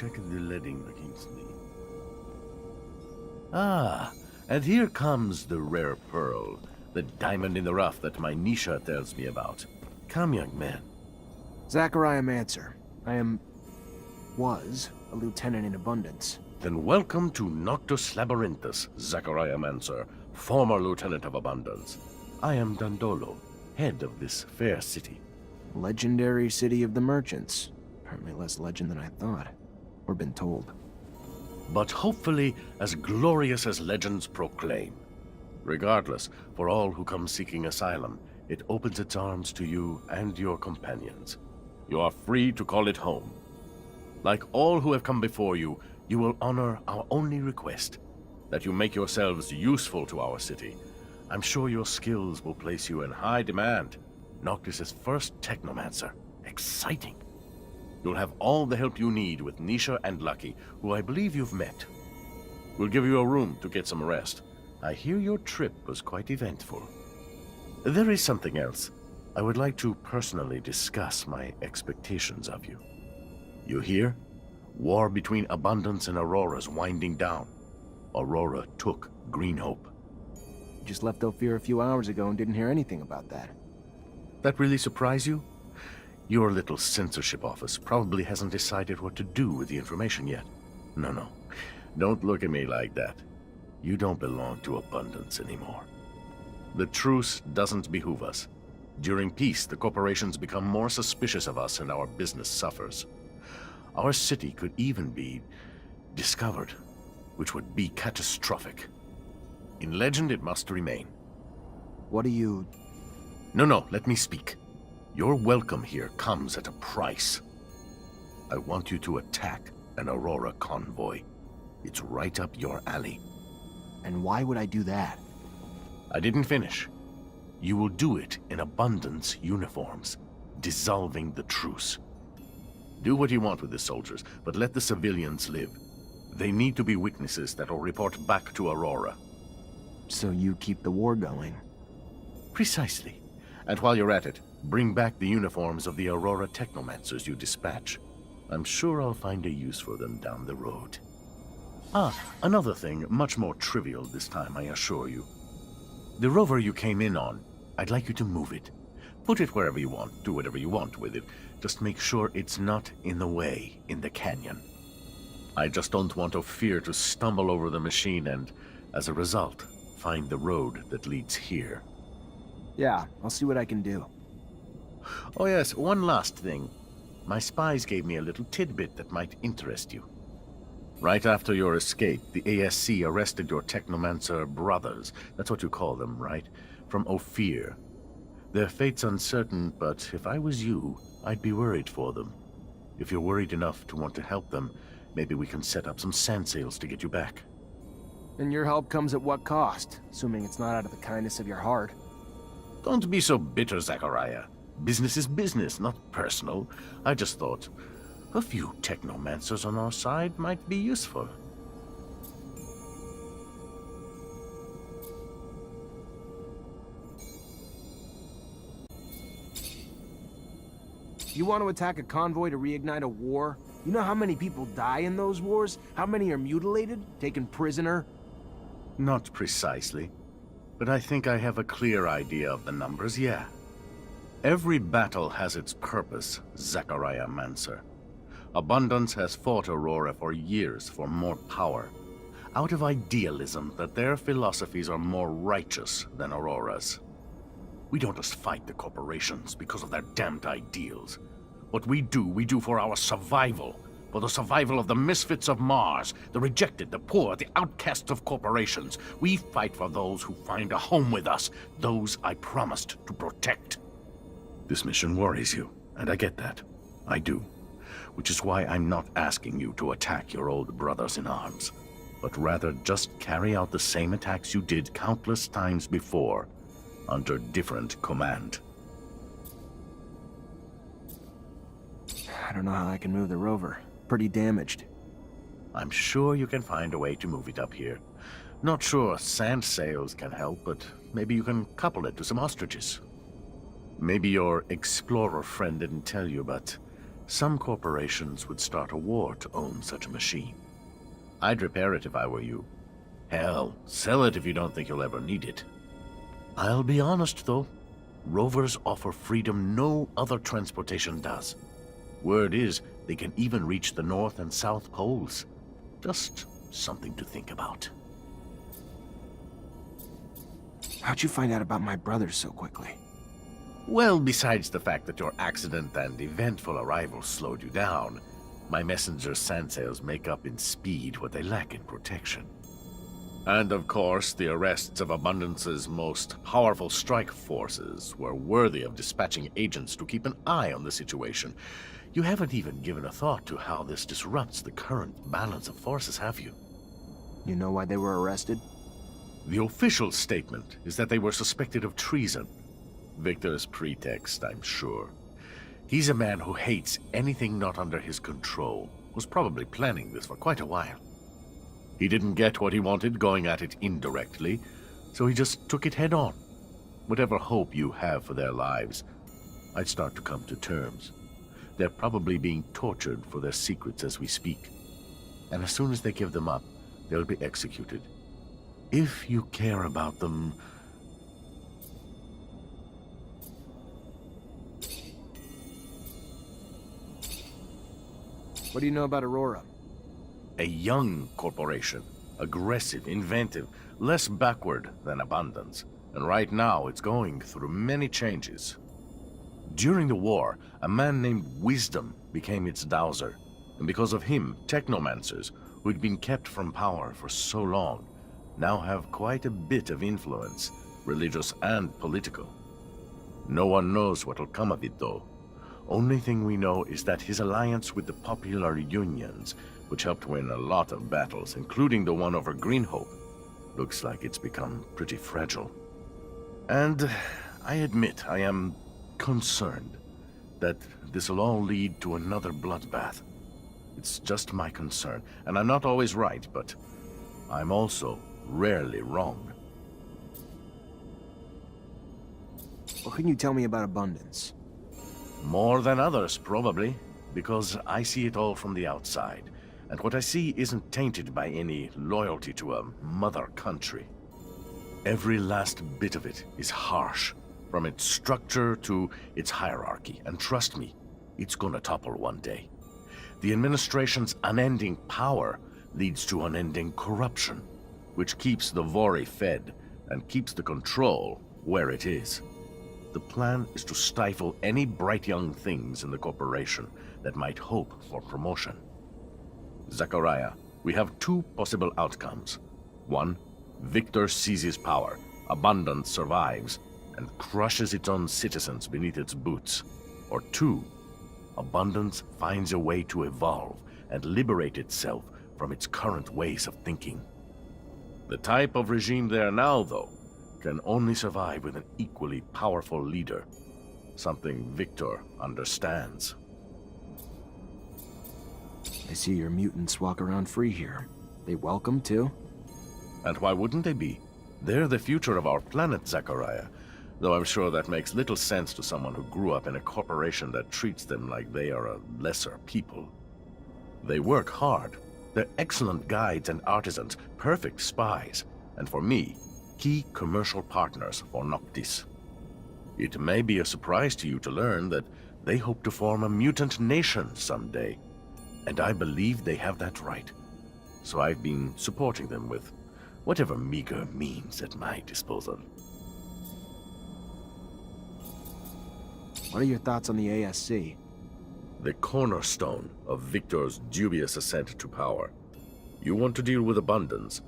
check the leading against me. Ah, and here comes the rare pearl, the diamond in the rough that my Nisha tells me about. Come, young man. SHAREfactory. Was a lieutenant in Abundance. Then welcome to Noctis Labyrinthus, Technomancer, former lieutenant of Abundance. I am Dondolo, head of this fair city. Legendary city of the merchants. Apparently less legend than I thought, or been told. But hopefully as glorious as legends proclaim. Regardless, for all who come seeking asylum, it opens its arms to you and your companions. You are free to call it home. Like all who have come before you, you will honor our only request, that you make yourselves useful to our city. I'm sure your skills will place you in high demand. Noctis' first Technomancer. Exciting. You'll have all the help you need with Nisha and Lucky, who I believe you've met. We'll give you a room to get some rest. I hear your trip was quite eventful. There is something else. I would like to personally discuss my expectations of you. You hear? War between Abundance and Aurora's winding down. Aurora took Green Hope. You just left Ophir a few hours ago and didn't hear anything about that. That really surprise you? Your little censorship office probably hasn't decided what to do with the information yet. No. Don't look at me like that. You don't belong to Abundance anymore. The truce doesn't behoove us. During peace, the corporations become more suspicious of us and our business suffers. Our city could even be discovered, which would be catastrophic. In legend, it must remain. What do you... No, let me speak. Your welcome here comes at a price. I want you to attack an Aurora convoy. It's right up your alley. And why would I do that? I didn't finish. You will do it in Abundance uniforms, dissolving the truce. Do what you want with the soldiers, but let the civilians live. They need to be witnesses that will report back to Aurora. So you keep the war going? Precisely. And while you're at it, bring back the uniforms of the Aurora Technomancers you dispatch. I'm sure I'll find a use for them down the road. Another thing, much more trivial this time, I assure you. The Rover you came in on, I'd like you to move it. Put it wherever you want, do whatever you want with it. Just make sure it's not in the way in the canyon. I just don't want Ophir to stumble over the machine and, as a result, find the road that leads here. Yeah, I'll see what I can do. Oh yes, one last thing. My spies gave me a little tidbit that might interest you. Right after your escape, the ASC arrested your Technomancer brothers. That's what you call them, right? From Ophir. Their fate's uncertain, but if I was you, I'd be worried for them. If you're worried enough to want to help them, maybe we can set up some sand sails to get you back. And your help comes at what cost? Assuming it's not out of the kindness of your heart. Don't be so bitter, Zachariah. Business is business, not personal. I just thought a few Technomancers on our side might be useful. You want to attack a convoy to reignite a war? You know how many people die in those wars? How many are mutilated, taken prisoner? Not precisely, but I think I have a clear idea of the numbers, yeah. Every battle has its purpose, Technomancer. Abundance has fought Aurora for years for more power, out of idealism that their philosophies are more righteous than Aurora's. We don't just fight the corporations because of their damned ideals. What we do for our survival, for the survival of the misfits of Mars, the rejected, the poor, the outcasts of corporations. We fight for those who find a home with us, those I promised to protect. This mission worries you, and I get that. I do. Which is why I'm not asking you to attack your old brothers in arms, but rather just carry out the same attacks you did countless times before, under different command. I don't know how I can move the Rover. Pretty damaged. I'm sure you can find a way to move it up here. Not sure sand sails can help, but maybe you can couple it to some ostriches. Maybe your explorer friend didn't tell you, but Some corporations would start a war to own such a machine. I'd repair it if I were you. Hell, sell it if you don't think you'll ever need it. I'll be honest, though. Rovers offer freedom no other transportation does. Word is, they can even reach the North and South Poles. Just something to think about. How'd you find out about my brothers so quickly? Well, besides the fact that your accident and eventful arrival slowed you down, my messenger sandsails make up in speed what they lack in protection. And of course, the arrests of Abundance's most powerful strike forces were worthy of dispatching agents to keep an eye on the situation. You haven't even given a thought to how this disrupts the current balance of forces, have you? You know why they were arrested? The official statement is that they were suspected of treason. Victor's pretext, I'm sure. He's a man who hates anything not under his control. Was probably planning this for quite a while. He didn't get what he wanted going at it indirectly, so he just took it head on. Whatever hope you have for their lives, I'd start to come to terms. They're probably being tortured for their secrets as we speak. And as soon as they give them up, they'll be executed. If you care about them... What do you know about Aurora? A young corporation. Aggressive, inventive, less backward than Abundance. And right now, it's going through many changes. During the war, a man named Wisdom became its dowser. And because of him, Technomancers, who'd been kept from power for so long, now have quite a bit of influence, religious and political. No one knows what'll come of it, though. Only thing we know is that his alliance with the popular unions, which helped win a lot of battles, including the one over Green Hope, looks like it's become pretty fragile. And I admit I am concerned that this'll all lead to another bloodbath. It's just my concern, and I'm not always right, but I'm also rarely wrong. What can you tell me about Abundance? More than others, probably, because I see it all from the outside, and what I see isn't tainted by any loyalty to a mother country. Every last bit of it is harsh, from its structure to its hierarchy, and trust me, it's gonna topple one day. The administration's unending power leads to unending corruption, which keeps the Vori fed and keeps the control where it is. The plan is to stifle any bright young things in the corporation that might hope for promotion. Zachariah, we have two possible outcomes. One, Victor seizes power, Abundance survives, and crushes its own citizens beneath its boots. Or two, Abundance finds a way to evolve and liberate itself from its current ways of thinking. The type of regime there now, though, can only survive with an equally powerful leader. Something Victor understands. I see your mutants walk around free here. They welcome, too? And why wouldn't they be? They're the future of our planet, Zachariah. Though I'm sure that makes little sense to someone who grew up in a corporation that treats them like they are a lesser people. They work hard. They're excellent guides and artisans, perfect spies, and for me, key commercial partners for Noctis. It may be a surprise to you to learn that they hope to form a Mutant Nation someday, and I believe they have that right. So I've been supporting them with whatever meager means at my disposal. What are your thoughts on the ASC? The cornerstone of Victor's dubious ascent to power. You want to deal with Abundance,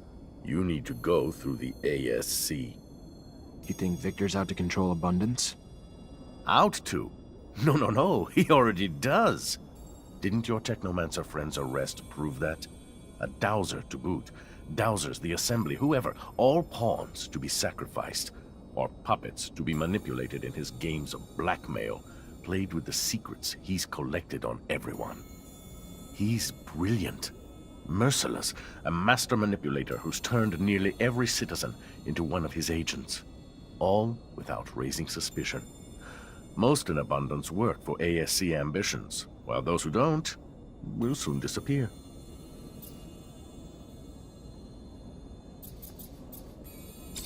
you need to go through the ASC. You think Victor's out to control Abundance? Out to? No, he already does. Didn't your Technomancer friend's arrest prove that? A dowser to boot. Dowsers, the Assembly, whoever, all pawns to be sacrificed, or puppets to be manipulated in his games of blackmail, played with the secrets he's collected on everyone. He's brilliant. Merciless, a master manipulator who's turned nearly every citizen into one of his agents. All without raising suspicion. Most in Abundance work for ASC ambitions, while those who don't will soon disappear.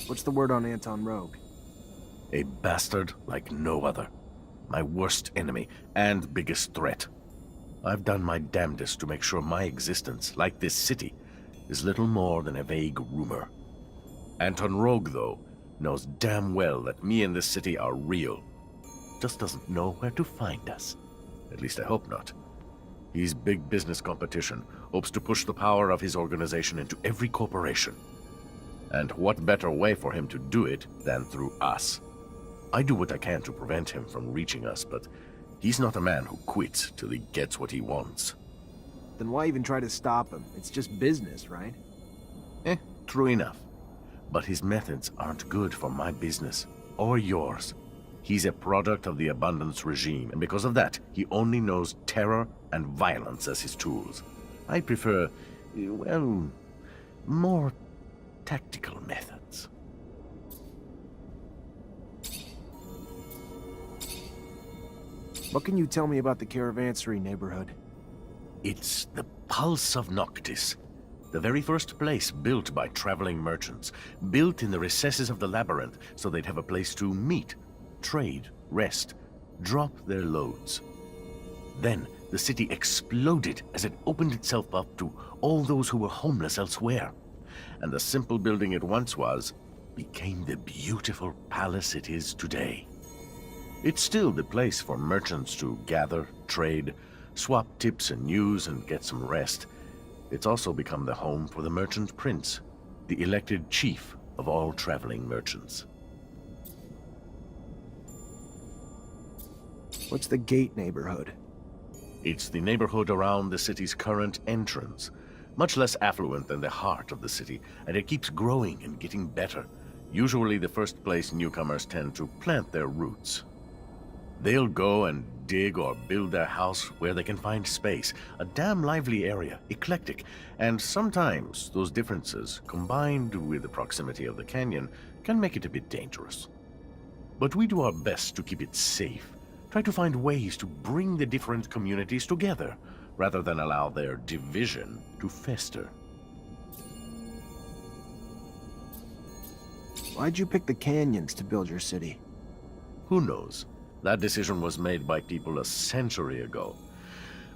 What's the word on Anton Rogue? A bastard like no other. My worst enemy and biggest threat. I've done my damnedest to make sure my existence, like this city, is little more than a vague rumor. Anton Rogue, though, knows damn well that me and this city are real. Just doesn't know where to find us. At least I hope not. He's big business competition, hopes to push the power of his organization into every corporation. And what better way for him to do it than through us? I do what I can to prevent him from reaching us, but he's not a man who quits till he gets what he wants. Then why even try to stop him? It's just business, right? True enough. But his methods aren't good for my business, or yours. He's a product of the abundance regime, and because of that, he only knows terror and violence as his tools. I prefer, well, more tactical methods. What can you tell me about the Caravanserai neighborhood? It's the pulse of Noctis. The very first place built by traveling merchants. Built in the recesses of the labyrinth so they'd have a place to meet, trade, rest, drop their loads. Then the city exploded as it opened itself up to all those who were homeless elsewhere. And the simple building it once was became the beautiful palace it is today. It's still the place for merchants to gather, trade, swap tips and news, and get some rest. It's also become the home for the merchant prince, the elected chief of all traveling merchants. What's the Gate neighborhood? It's the neighborhood around the city's current entrance. Much less affluent than the heart of the city, and it keeps growing and getting better. Usually the first place newcomers tend to plant their roots. They'll go and dig or build their house where they can find space. A damn lively area, eclectic, and sometimes those differences, combined with the proximity of the canyon, can make it a bit dangerous. But we do our best to keep it safe, try to find ways to bring the different communities together, rather than allow their division to fester. Why'd you pick the canyons to build your city? Who knows? That decision was made by people a century ago.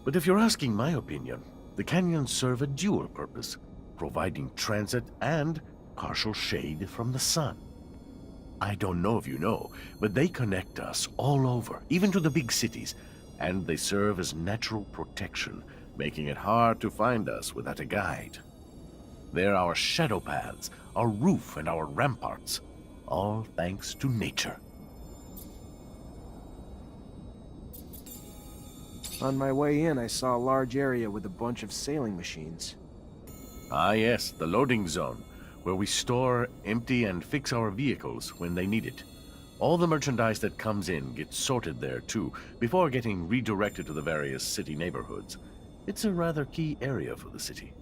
But if you're asking my opinion, the canyons serve a dual purpose, providing transit and partial shade from the sun. I don't know if you know, but they connect us all over, even to the big cities, and they serve as natural protection, making it hard to find us without a guide. They're our shadow paths, our roof and our ramparts, all thanks to nature. On my way in, I saw a large area with a bunch of sailing machines. Ah yes, the loading zone, where we store, empty, and fix our vehicles when they need it. All the merchandise that comes in gets sorted there too, before getting redirected to the various city neighborhoods. It's a rather key area for the city.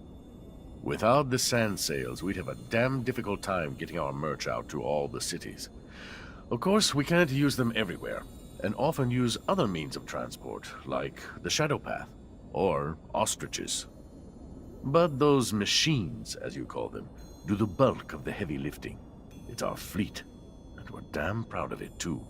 Without the sand sails, we'd have a damn difficult time getting our merch out to all the cities. Of course, we can't use them everywhere, and often use other means of transport, like the Shadow Path, or ostriches. But those machines, as you call them, do the bulk of the heavy lifting. It's our fleet, and we're damn proud of it too.